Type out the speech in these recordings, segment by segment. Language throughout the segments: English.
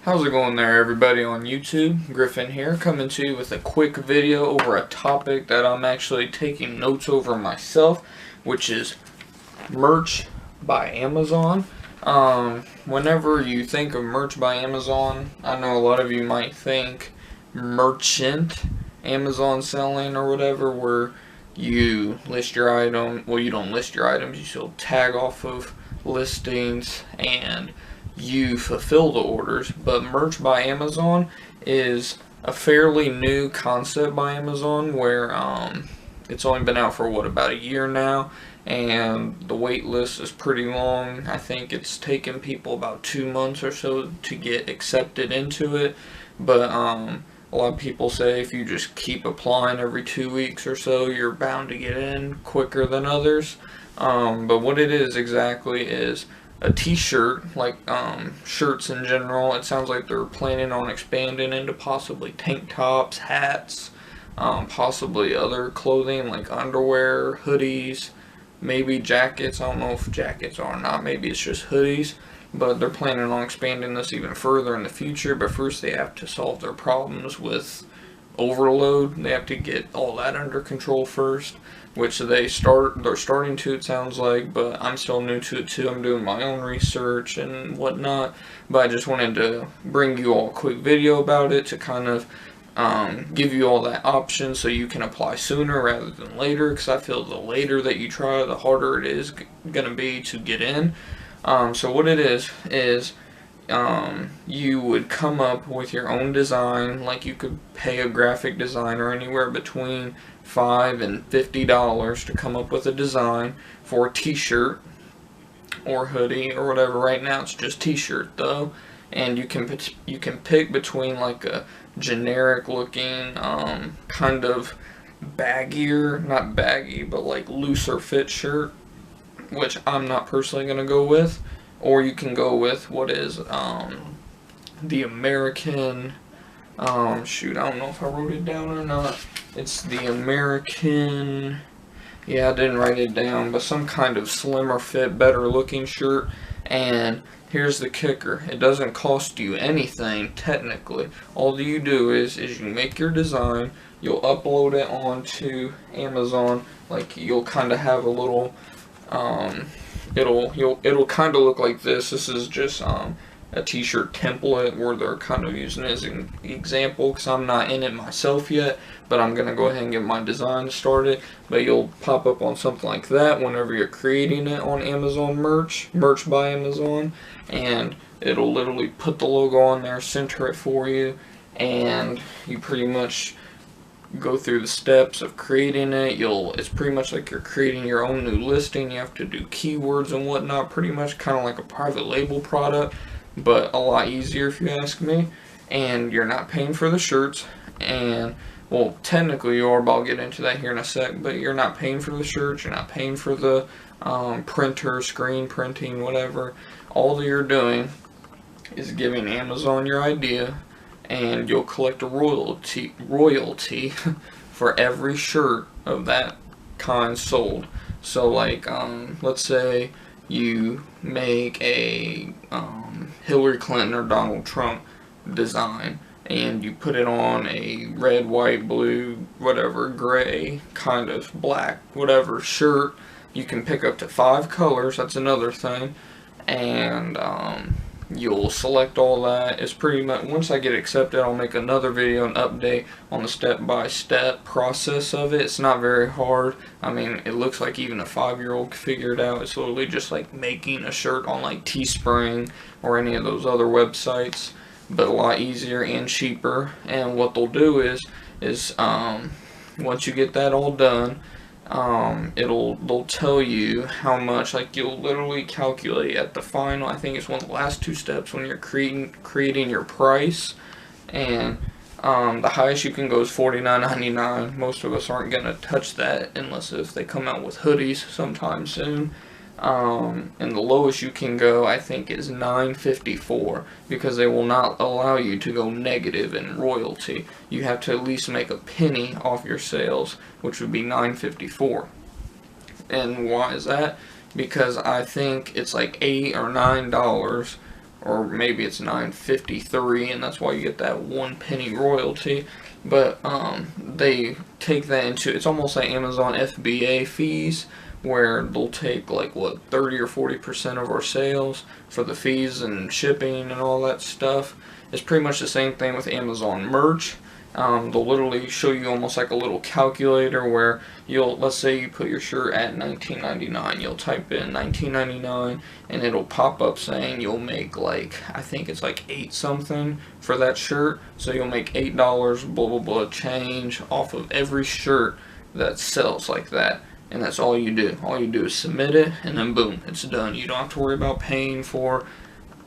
How's it going there, everybody on YouTube? Griffin here, coming to you with a quick video over a topic that I'm actually taking notes over myself, which is merch by Amazon. Whenever you think of merch by Amazon, I know a lot of you might think merchant Amazon selling or whatever, where you list your item. Well, you don't list your items, you still tag off of listings and you fulfill the orders. But merch by Amazon is a fairly new concept by Amazon, where it's only been out for about a year now, and the wait list is pretty long. I think it's taken people about 2 months or so to get accepted into it, but a lot of people say if you just keep applying every 2 weeks or so, you're bound to get in quicker than others. But what it is exactly is a t-shirt, like shirts in general. It sounds like they're planning on expanding into possibly tank tops, hats, possibly other clothing like underwear, hoodies, maybe jackets. I don't know if jackets are or not, maybe it's just hoodies, but they're planning on expanding this even further in the future. But first they have to solve their problems with overload. They have to get all that under control first, which they're starting to, it sounds like, but I'm still new to it too. I'm doing my own research and whatnot, but I just wanted to bring you all a quick video about it to kind of give you all that option so you can apply sooner rather than later, because I feel the later that you try, the harder it is going to be to get in. So what it is you would come up with your own design. Like, you could pay a graphic designer anywhere between $5 and $50 to come up with a design for a t-shirt or hoodie or whatever. Right now it's just t-shirt though, and you can pick between like a generic looking kind of baggier, not baggy, but like looser fit shirt, which I'm not personally going to go with. Or you can go with what is the American, shoot, I don't know if I wrote it down or not. It's the American, yeah, I didn't write it down, but some kind of slimmer fit, better looking shirt. And here's the kicker: it doesn't cost you anything technically. All you do is you make your design, you'll upload it onto Amazon. Like, you'll kind of have a little it'll kind of look like this. This is just a t-shirt template where they're kind of using it as an example, because I'm not in it myself yet, but I'm gonna go ahead and get my design started. But you'll pop up on something like that whenever you're creating it on Amazon merch by Amazon, and it'll literally put the logo on there, center it for you, and you pretty much go through the steps of creating it. It's pretty much like you're creating your own new listing. You have to do keywords and whatnot, pretty much kind of like a private label product, but a lot easier if you ask me. And you're not paying for the shirts, and well, technically you are, but I'll get into that here in a sec. But you're not paying for the shirts, you're not paying for the printer, screen printing, whatever. All that you're doing is giving Amazon your idea, and you'll collect a royalty for every shirt of that kind sold. So like, let's say you make a Hillary Clinton or Donald Trump design, and you put it on a red, white, blue, whatever, gray, kind of black, whatever shirt. You can pick up to 5 colors, that's another thing, and you'll select all that. It's pretty much, once I get accepted, I'll make another video, an update on the step-by-step process of it. It's not very hard. I mean, it looks like even a 5-year-old could figure it out. It's literally just like making a shirt on like Teespring or any of those other websites, but a lot easier and cheaper. And what they'll do is once you get that all done, they'll tell you how much. Like, you'll literally calculate at the final, I think it's one of the last 2 steps when you're creating your price, and the highest you can go is $49.99. Most of us aren't gonna touch that unless if they come out with hoodies sometime soon. And the lowest you can go, I think, is $9.54, because they will not allow you to go negative in royalty. You have to at least make a penny off your sales, which would be $9.54. And why is that? Because I think it's like $8 or $9 or maybe it's $9.53, and that's why you get that 1 penny royalty. But they take that into, it's almost like Amazon FBA fees, where they'll take like what, 30 or 40% of our sales for the fees and shipping and all that stuff. It's pretty much the same thing with Amazon merch. They'll literally show you almost like a little calculator where let's say you put your shirt at $19.99, you'll type in $19.99 and it'll pop up saying you'll make like, I think it's like 8 something for that shirt, so you'll make $8 blah blah blah change off of every shirt that sells like that. And that's all you do. All you do is submit it, and then boom, it's done. You don't have to worry about paying for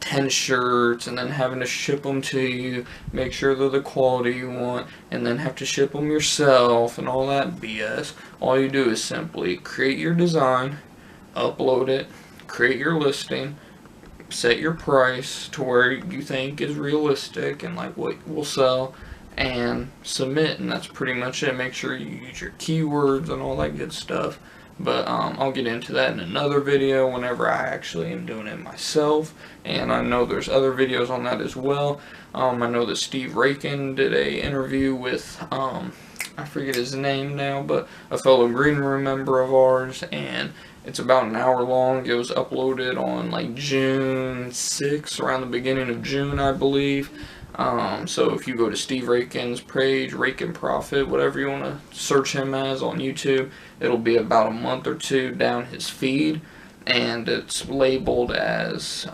10 shirts and then having to ship them to you, make sure they're the quality you want, and then have to ship them yourself and all that BS. All you do is simply create your design, upload it, create your listing, set your price to where you think is realistic and like what will sell, and submit, and that's pretty much it. Make sure you use your keywords and all that good stuff. But I'll get into that in another video whenever I actually am doing it myself. And I know there's other videos on that as well. I know that Steve Rakin did a interview with, I forget his name now, but a fellow Green Room member of ours. And it's about an hour long. It was uploaded on like June 6th, around the beginning of June, I believe. So if you go to Steve Rakin's page, Rakin Profit, whatever you want to search him as on YouTube, it'll be about a month or two down his feed, and it's labeled as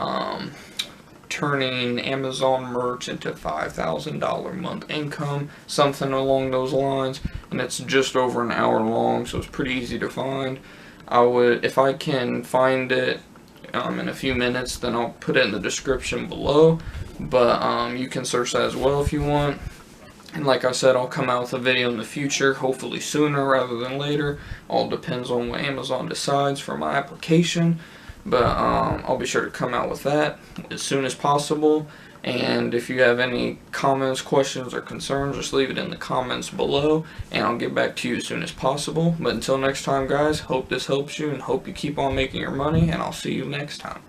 turning Amazon merch into $5,000 a month income, something along those lines, and it's just over an hour long, so it's pretty easy to find. If I can find it in a few minutes, then I'll put it in the description below. But you can search that as well if you want. And like I said, I'll come out with a video in the future, hopefully sooner rather than later. All depends on what Amazon decides for my application. But I'll be sure to come out with that as soon as possible. And if you have any comments, questions, or concerns, just leave it in the comments below, and I'll get back to you as soon as possible. But until next time, guys, hope this helps you, and hope you keep on making your money, and I'll see you next time.